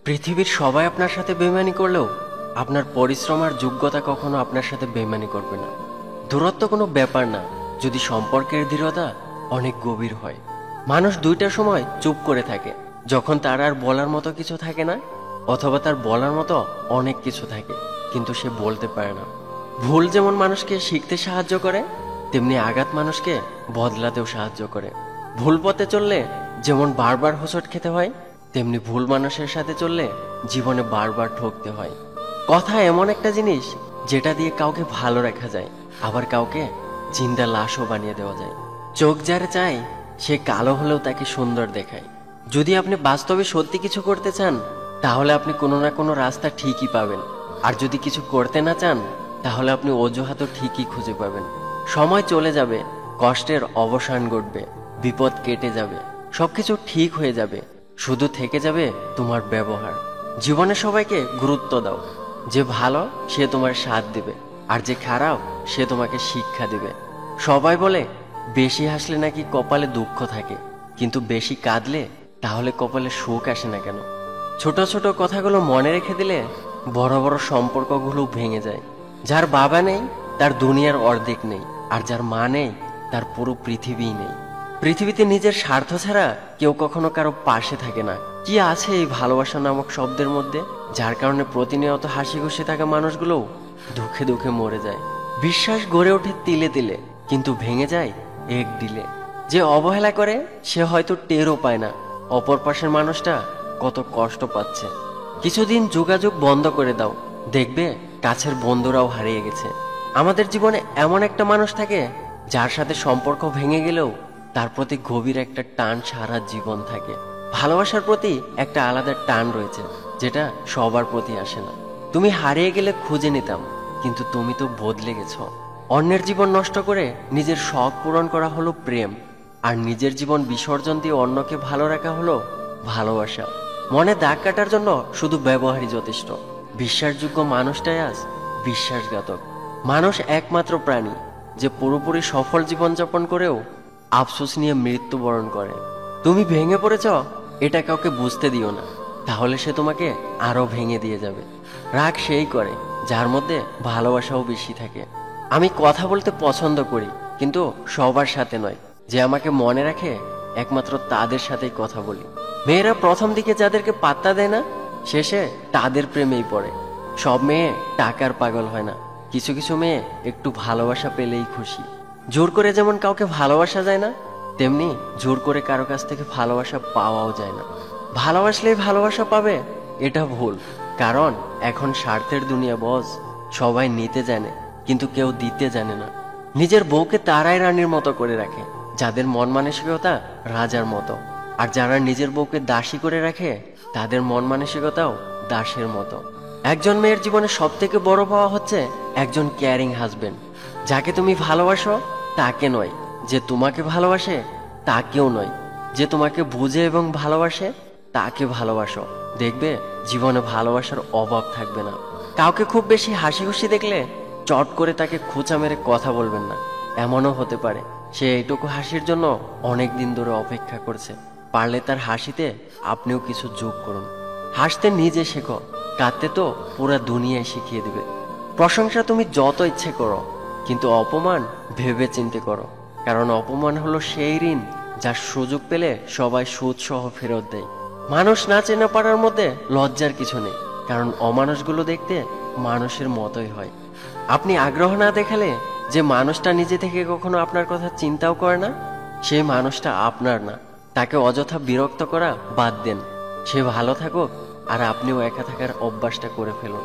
পৃথিবীর সবাই আপনার সাথে বেইমানি করলেও আপনার পরিশ্রম আর যোগ্যতা কখনো আপনার সাথে বেইমানি করবে না। দূরত্ব কোনো ব্যাপার না, যদি সম্পর্কের দৃঢ়তা অনেক গভীর হয়। মানুষ দুইটা সময় চুপ করে থাকে, যখন তার আর বলার মতো কিছু থাকে না, অথবা তার বলার মতো অনেক কিছু থাকে কিন্তু সে বলতে পারে না। ভুল যেমন মানুষকে শিখতে সাহায্য করে, তেমনি আঘাত মানুষকে বদলাতেও সাহায্য করে। ভুল পথে চললে যেমন বারবার হোঁচট খেতে হয়, তেমনি ভুল মানুষের সাথে চললে জীবনে বারবার ঠকতে হয়। কথা এমন একটা জিনিস যেটা দিয়ে কাউকে ভালো রাখা যায়, আবার কাউকে জিন্দা লাশও বানিয়ে দেওয়া যায়। চোখ যারা চায় সে কালো হলেও তাকে সুন্দর দেখায়। যদি আপনি বাস্তবে সত্যি কিছু করতে চান, তাহলে আপনি কোনো না কোনো রাস্তা ঠিকই পাবেন। আর যদি কিছু করতে না চান, তাহলে আপনি অজুহাতও ঠিকই খুঁজে পাবেন। সময় চলে যাবে, কষ্টের অবসান ঘটবে, বিপদ কেটে যাবে, সবকিছু ঠিক হয়ে যাবে, শুধু থেকে যাবে তোমার ব্যবহার। জীবনে সবাইকে গুরুত্ব দাও। যে ভালো সে তোমার সাথ দিবে, আর যে খারাপ সে তোমাকে শিক্ষা দিবে। সবাই বলে বেশি হাসলে নাকি কপালে দুঃখ থাকে, কিন্তু বেশি কাঁদলে তাহলে কপালে সুখ আসে না কেন? ছোট ছোট কথাগুলো মনে রেখে দিলে বড় বড় সম্পর্কগুলো ভেঙে যায়। যার বাবা নেই তার দুনিয়ার অর্ধেক নেই, আর যার মা নেই তার পুরো পৃথিবীই নেই। পৃথিবীতে নিজের স্বার্থ ছাড়া কেউ কখনো কারো পাশে থাকে না। কি আছে এই ভালোবাসা নামক শব্দের মধ্যে, যার কারণে প্রতিনিয়ত হাসি খুশি থাকা মানুষগুলো দুঃখে দুঃখে মরে যায়। বিশ্বাস গড়ে ওঠে তিলে তিলে, কিন্তু ভেঙে যায় এক ডিলে। যে অবহেলা করে সে হয়তো টেরও পায় না অপর পাশের মানুষটা কত কষ্ট পাচ্ছে। কিছুদিন যোগাযোগ বন্ধ করে দাও, দেখবে কাছের বন্ধুরাও হারিয়ে গেছে। আমাদের জীবনে এমন একটা মানুষ থাকে যার সাথে সম্পর্ক ভেঙে গেলেও তার প্রতি গভীর একটা টান সারা জীবন থাকে। ভালোবাসার প্রতি একটা আলাদা টান রয়েছে, যেটা সবার প্রতি আসে না। তুমি হারিয়ে গেলে খুঁজে নিতাম, কিন্তু তুমি তো বদলে গেছো। অন্যের জীবন নষ্ট করে নিজের শখ পূরণ করা হলো প্রেম, আর নিজের জীবন বিসর্জন দিয়ে অন্যকে ভালো রাখা হলো ভালোবাসা। মনে দাগ কাটার জন্য শুধু ব্যবহারই যথেষ্ট। বিশ্বাসযোগ্য মানুষটাই আজ বিশ্বাসঘাতক। মানুষ একমাত্র প্রাণী যে পুরোপুরি সফল জীবনযাপন করেও আফসোস নিয়ে মৃত্যুবরণ করে। তুমি ভেঙে পড়েছ, এটা কাউকে বুঝতে দিও না, তাহলে সে তোমাকে আরো ভেঙে দিয়ে যাবে। রাগ সেই করে যার মধ্যে ভালোবাসাও বেশি থাকে। আমি কথা বলতে পছন্দ করি, কিন্তু সবার সাথে নয়। যে আমাকে মনে রাখে একমাত্র তাদের সাথেই কথা বলি। মেয়েরা প্রথম দিকে যাদেরকে পাত্তা দেয় না, শেষে তাদের প্রেমেই পড়ে। সব মেয়ে টাকার পাগল হয় না, কিছু কিছু মেয়ে একটু ভালোবাসা পেলেই খুশি। জোর করে যেমন কাউকে ভালোবাসা যায় না, তেমনি জোর করে কারো কাছ থেকে ভালোবাসা পাওয়াও যায় না। ভালোবাসলেই ভালোবাসা পাবে, এটা ভুল। কারণ এখন স্বার্থের দুনিয়া বস। সবাই নিতে জানে, কিন্তু কেউ দিতে জানে না। নিজের বউকে তারাই রানীর মতো করে রাখে যাদের মন মানসিকতা রাজার মতো, আর যারা নিজের বউকে দাসী করে রাখে তাদের মন মানসিকতাও দাসের মতো। একজন মেয়ের জীবনে সব থেকে বড় পাওয়া হচ্ছে একজন কেয়ারিং হাজবেন্ড। যাকে তুমি ভালোবাসো তাকে নয়, যে তোমাকে ভালোবাসে তাকেও নয়, যে তোমাকে বুঝে এবং ভালোবাসে তাকে ভালোবাসো। দেখবে জীবনে ভালোবাসার অভাব থাকবে না। কাউকে খুব বেশি হাসি খুশি দেখলে চট করে তাকে খোঁচা মেরে কথা বলবেন না। এমনও হতে পারে সে এইটুকু হাসির জন্য অনেক দিন ধরে অপেক্ষা করছে। পারলে তার হাসিতে আপনিও কিছু যোগ করুন। হাসতে নিজে শেখো, কাঁদতে তো পুরা দুনিয়ায় শিখিয়ে দিবে। প্রশংসা তুমি যত ইচ্ছে করো, কিন্তু অপমান ভেবে চিন্তে করো। কারণ অপমান হলো সেই ঋণ যার সুযোগ পেলে সবাই সুদ সহ ফেরত দেয়। মানুষ না চেনা পারার মধ্যে লজ্জার কিছু নেই, কারণ অমানুষগুলো দেখতে মানুষের মতোই হয়। আপনি আগ্রহ না দেখালে যে মানুষটা নিজে থেকে কখনো আপনার কথা চিন্তাও করে না, সেই মানুষটা আপনার না। তাকে অযথা বিরক্ত করা বাদ দেন। সে ভালো থাকুক, আর আপনিও একা থাকার অভ্যাসটা করে ফেলুন।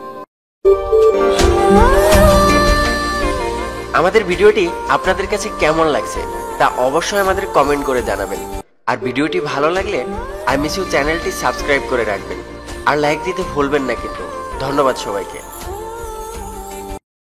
আমাদের ভিডিওটি আপনাদের কাছে কেমন লাগছে তা অবশ্যই আমাদের কমেন্ট করে জানাবেন। আর ভিডিওটি ভালো লাগলে আই মিস ইউ চ্যানেলটি সাবস্ক্রাইব করে রাখবেন, আর লাইক দিতে ভুলবেন না কিন্তু। ধন্যবাদ সবাইকে।